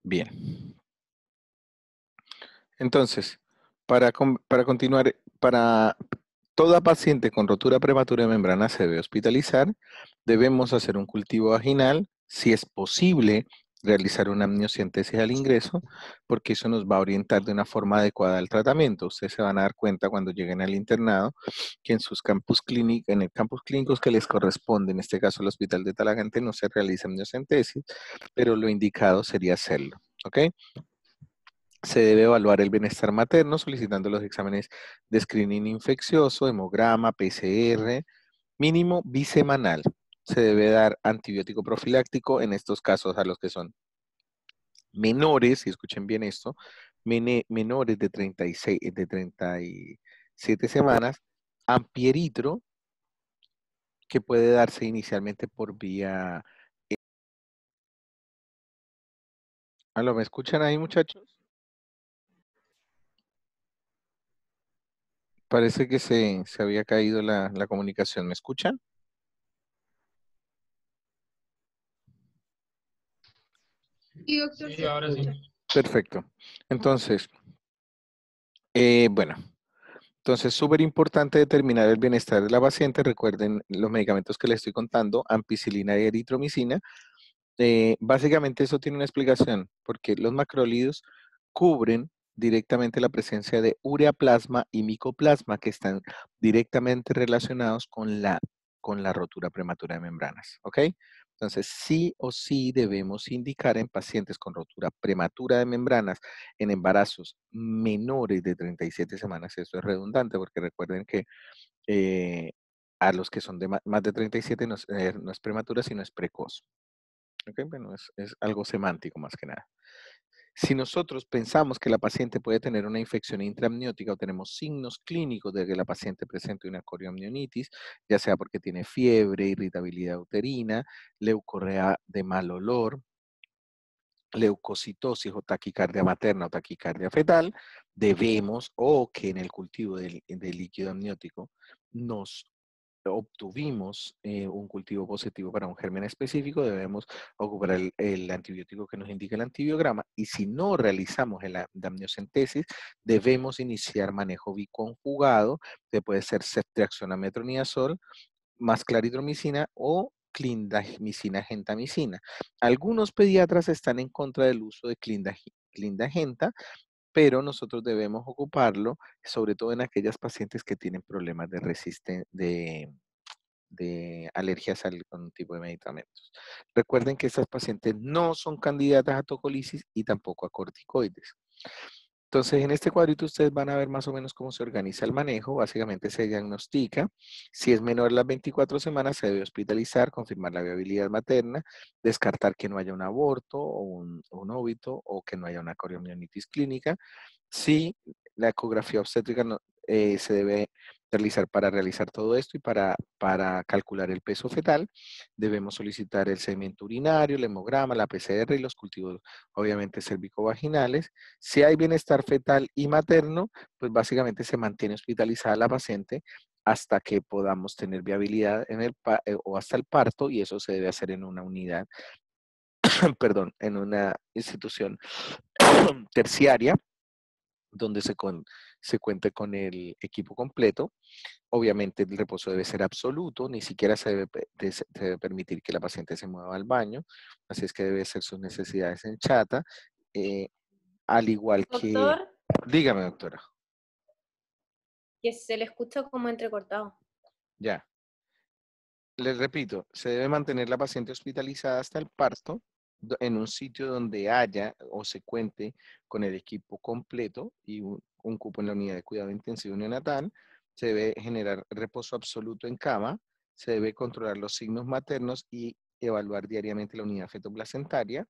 Bien. Entonces, para continuar, para toda paciente con rotura prematura de membrana se debe hospitalizar. Debemos hacer un cultivo vaginal, si es posible, realizar una amniocentesis al ingreso, porque eso nos va a orientar de una forma adecuada al tratamiento. Ustedes se van a dar cuenta cuando lleguen al internado que en sus campus clínicos, en el campus clínicos que les corresponde, en este caso el Hospital de Talagante, no se realiza amniocentesis, pero lo indicado sería hacerlo. ¿Ok? Se debe evaluar el bienestar materno solicitando los exámenes de screening infeccioso, hemograma, PCR, mínimo bisemanal. Se debe dar antibiótico profiláctico en estos casos a los que son menores, y escuchen bien esto, menores de 36, de 37 semanas, ampieritro, que puede darse inicialmente por vía... ¿Aló, me escuchan ahí, muchachos? Parece que se había caído la comunicación. ¿Me escuchan? Sí, doctor, Sí, se ahora sí. escucha. Perfecto. Entonces, bueno, entonces súper importante determinar el bienestar de la paciente. Recuerden los medicamentos que les estoy contando, ampicilina y eritromicina. Básicamente eso tiene una explicación, porque los macrólidos cubren directamente la presencia de ureaplasma y micoplasma que están directamente relacionados con la rotura prematura de membranas, ¿ok? Entonces, sí o sí debemos indicar en pacientes con rotura prematura de membranas en embarazos menores de 37 semanas, eso es redundante porque recuerden que eh, a los que son de más de 37 no es prematura, sino es precoz. ¿Ok? Bueno, es algo semántico más que nada. Si nosotros pensamos que la paciente puede tener una infección intraamniótica o tenemos signos clínicos de que la paciente presente una corioamnionitis, ya sea porque tiene fiebre, irritabilidad uterina, leucorrea de mal olor, leucocitosis o taquicardia materna o taquicardia fetal, debemos, o que en el cultivo del líquido amniótico nos obtuvimos un cultivo positivo para un germen específico, debemos ocupar el antibiótico que nos indica el antibiograma y si no realizamos la amniocentesis, debemos iniciar manejo biconjugado, que puede ser ceftriaxona-metronidazol, más claridromicina o clindamicina gentamicina. Algunos pediatras están en contra del uso de clindagenta, pero nosotros debemos ocuparlo, sobre todo en aquellas pacientes que tienen problemas de resistencia, de alergias a algún tipo de medicamentos. Recuerden que estas pacientes no son candidatas a tocolisis y tampoco a corticoides. Entonces, en este cuadrito ustedes van a ver más o menos cómo se organiza el manejo. Básicamente se diagnostica. Si es menor a las 24 semanas, se debe hospitalizar, confirmar la viabilidad materna, descartar que no haya un aborto o un óbito o que no haya una coriomionitis clínica. Si la ecografía obstétrica se debe realizar para realizar todo esto y para calcular el peso fetal, debemos solicitar el segmento urinario, el hemograma, la PCR y los cultivos, obviamente, cervicovaginales. Si hay bienestar fetal y materno, pues básicamente se mantiene hospitalizada la paciente hasta que podamos tener viabilidad o hasta el parto y eso se debe hacer en una unidad, perdón, en una institución terciaria donde se cuente con el equipo completo. Obviamente el reposo debe ser absoluto, ni siquiera se debe permitir que la paciente se mueva al baño, así es que debe hacer sus necesidades en chata, eh, al igual que... Doctor, Dígame, doctora. que se le escucha como entrecortado. Ya. Les repito, se debe mantener la paciente hospitalizada hasta el parto en un sitio donde haya o se cuente con el equipo completo y un cupo en la unidad de cuidado intensivo neonatal. Se debe generar reposo absoluto en cama. Se debe controlar los signos maternos y evaluar diariamente la unidad fetoplacentaria.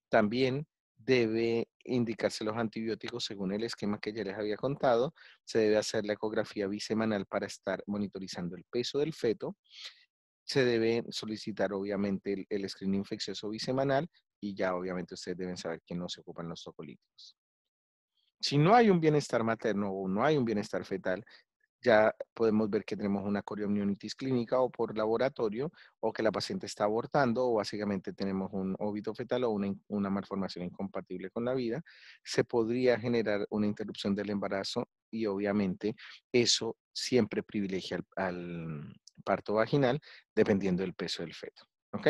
También debe indicarse los antibióticos según el esquema que ya les había contado. Se debe hacer la ecografía bisemanal para estar monitorizando el peso del feto. Se debe solicitar obviamente el screening infeccioso bisemanal y ya obviamente ustedes deben saber que no se ocupan los tocolíticos. Si no hay un bienestar materno o no hay un bienestar fetal, ya podemos ver que tenemos una coriomnionitis clínica o por laboratorio, o que la paciente está abortando, o básicamente tenemos un óbito fetal o una malformación incompatible con la vida. Se podría generar una interrupción del embarazo y obviamente eso siempre privilegia al parto vaginal dependiendo del peso del feto. ¿Ok?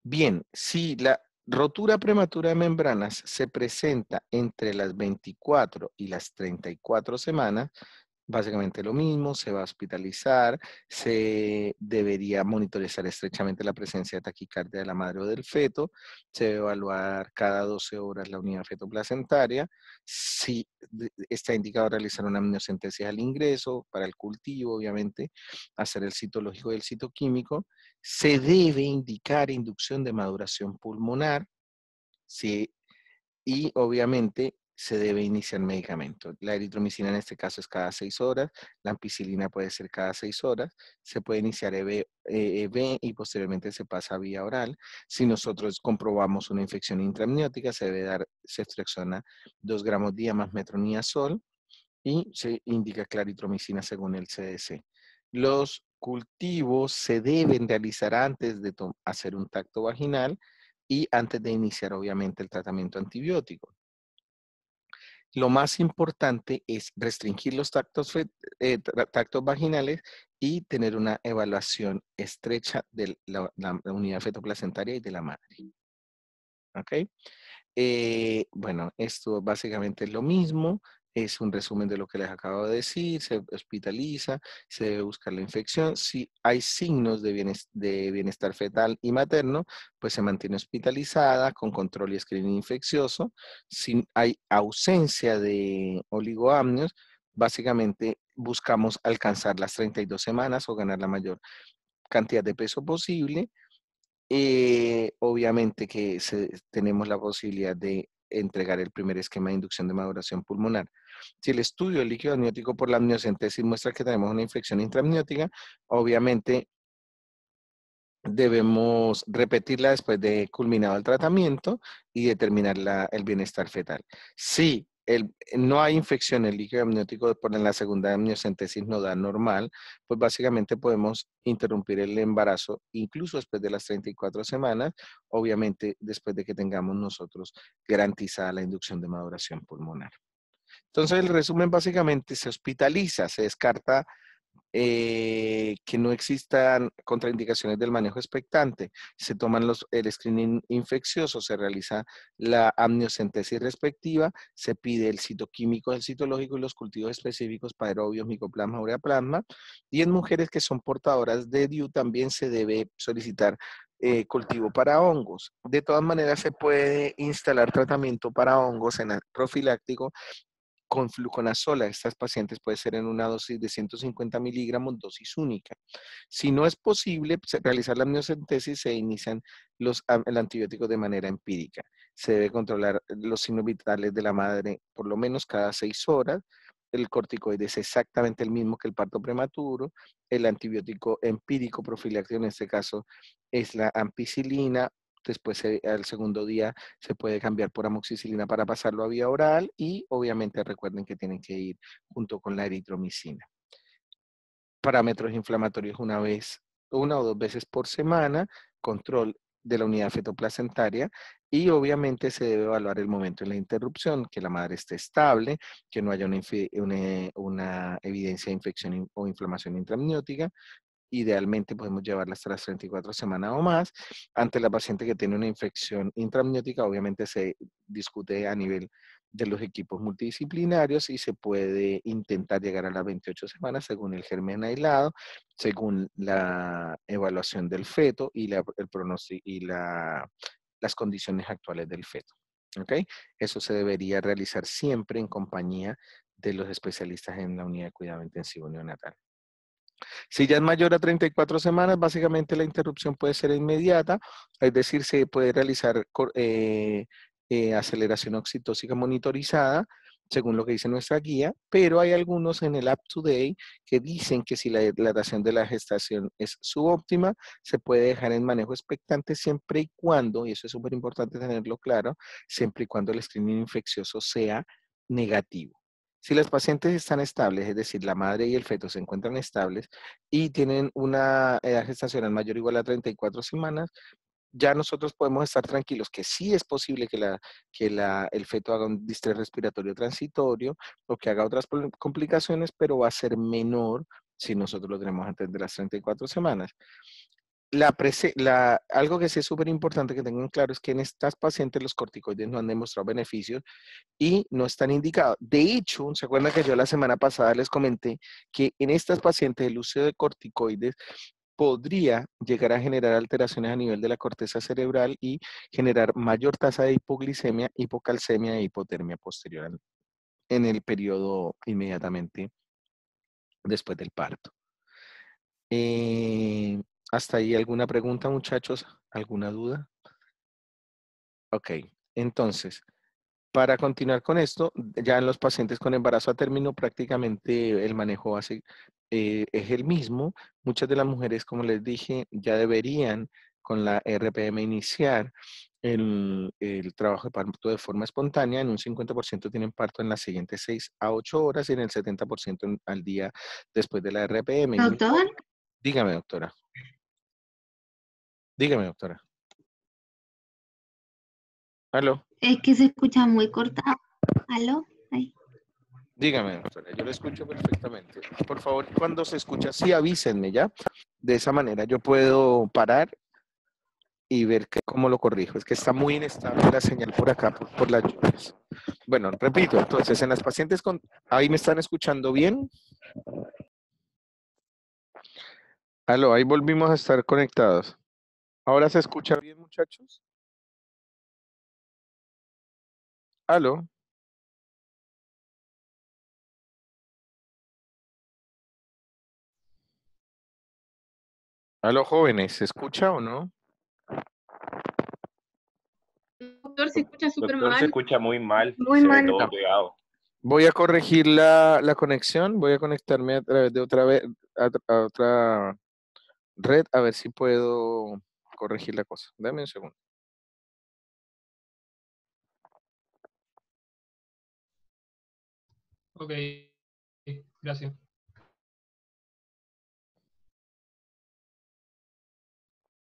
Bien, si la rotura prematura de membranas se presenta entre las 24 y las 34 semanas, básicamente lo mismo, se va a hospitalizar, se debería monitorizar estrechamente la presencia de taquicardia de la madre o del feto, se debe evaluar cada 12 horas la unidad fetoplacentaria, si está indicado realizar una amniocentesis al ingreso, para el cultivo, obviamente, hacer el citológico y el citoquímico, se debe indicar inducción de maduración pulmonar, si y obviamente se debe iniciar medicamento. La eritromicina en este caso es cada 6 horas, la ampicilina puede ser cada 6 horas, se puede iniciar EV y posteriormente se pasa a vía oral. Si nosotros comprobamos una infección intraamniótica, se debe dar ceftriaxona 2 gramos día más metronidazol y se indica claritromicina según el CDC. Los cultivos se deben realizar antes de hacer un tacto vaginal y antes de iniciar obviamente el tratamiento antibiótico. Lo más importante es restringir los tactos vaginales y tener una evaluación estrecha de la unidad fetoplacentaria y de la madre. ¿Ok? Bueno, esto básicamente es lo mismo, es un resumen de lo que les acabo de decir, se hospitaliza, se debe buscar la infección, si hay signos de bienestar fetal y materno, pues se mantiene hospitalizada con control y screening infeccioso, si hay ausencia de oligoamnios, básicamente buscamos alcanzar las 32 semanas o ganar la mayor cantidad de peso posible. Obviamente que tenemos la posibilidad de entregar el primer esquema de inducción de maduración pulmonar. Si el estudio del líquido amniótico por la amniocentesis muestra que tenemos una infección intraamniótica, obviamente debemos repetirla después de culminado el tratamiento y determinar el bienestar fetal. Si no hay infección en el líquido amniótico por la segunda amniocentesis nodal normal, pues básicamente podemos interrumpir el embarazo incluso después de las 34 semanas, obviamente después de que tengamos nosotros garantizada la inducción de maduración pulmonar. Entonces el resumen básicamente se hospitaliza, se descarta que no existan contraindicaciones del manejo expectante. Se toman el screening infeccioso, se realiza la amniocentesis respectiva, se pide el citoquímico, el citológico y los cultivos específicos para aerobios, micoplasma, ureaplasma. Y en mujeres que son portadoras de DIU también se debe solicitar cultivo para hongos. De todas maneras, se puede instalar tratamiento para hongos en el profiláctico con fluconazol. Estas pacientes puede ser en una dosis de 150 miligramos, dosis única. Si no es posible realizar la amniocentesis, se inician el antibiótico de manera empírica. Se debe controlar los signos vitales de la madre por lo menos cada 6 horas. El corticoide es exactamente el mismo que el parto prematuro. El antibiótico empírico profiláctico en este caso es la ampicilina. Después, al segundo día, se puede cambiar por amoxicilina para pasarlo a vía oral y obviamente recuerden que tienen que ir junto con la eritromicina. Parámetros inflamatorios una o dos veces por semana, control de la unidad fetoplacentaria y obviamente se debe evaluar el momento de la interrupción, que la madre esté estable, que no haya una evidencia de infección o inflamación intraamniótica. Idealmente podemos llevarla hasta las 34 semanas o más. Ante la paciente que tiene una infección intraamniótica, obviamente se discute a nivel de los equipos multidisciplinarios y se puede intentar llegar a las 28 semanas según el germen aislado, según la evaluación del feto y el pronóstico y las condiciones actuales del feto. ¿Ok? Eso se debería realizar siempre en compañía de los especialistas en la unidad de cuidado intensivo neonatal. Si ya es mayor a 34 semanas, básicamente la interrupción puede ser inmediata, es decir, se puede realizar aceleración oxitóxica monitorizada, según lo que dice nuestra guía, pero hay algunos en el Up to Date que dicen que si la dilatación de la gestación es subóptima, se puede dejar en manejo expectante siempre y cuando, y eso es súper importante tenerlo claro, siempre y cuando el screening infeccioso sea negativo. Si las pacientes están estables, es decir, la madre y el feto se encuentran estables y tienen una edad gestacional mayor o igual a 34 semanas, ya nosotros podemos estar tranquilos que sí es posible que el feto haga un distrés respiratorio transitorio o que haga otras complicaciones, pero va a ser menor si nosotros lo tenemos antes de las 34 semanas. Algo que sí es súper importante que tengan claro es que en estas pacientes los corticoides no han demostrado beneficios y no están indicados. De hecho, ¿se acuerdan que yo la semana pasada les comenté que en estas pacientes el uso de corticoides podría llegar a generar alteraciones a nivel de la corteza cerebral y generar mayor tasa de hipoglicemia, hipocalcemia e hipotermia posterior en el periodo inmediatamente después del parto? Eh, ¿Hasta ahí alguna pregunta, muchachos? ¿Alguna duda? Ok, entonces, para continuar con esto, ya en los pacientes con embarazo a término prácticamente el manejo es el mismo. Muchas de las mujeres, como les dije, ya deberían con la RPM iniciar el trabajo de parto de forma espontánea. En un 50% tienen parto en las siguientes 6 a 8 horas y en el 70% al día después de la RPM. No Doctor, Dígame, doctora. Dígame, doctora. ¿Aló? es que se escucha muy cortado. ¿Aló? Ay. Dígame, doctora, yo lo escucho perfectamente. Por favor, cuando se escucha, sí avísenme, ¿ya? De esa manera yo puedo parar y ver cómo lo corrijo. Es que está muy inestable la señal por acá, por las lluvias. Bueno, repito, entonces, en las pacientes con... ¿Ahí me están escuchando bien? Aló, ahí volvimos a estar conectados. ¿Ahora se escucha bien, muchachos? Aló, aló, jóvenes, ¿se escucha o no? Doctor, se escucha súper Doctor, se mal. escucha muy mal, Muy se ve mal. todo pegado. Voy a corregir la conexión, voy a conectarme a través de otra vez, a otra red, a ver si puedo corregir la cosa. Dame un segundo. Ok, gracias.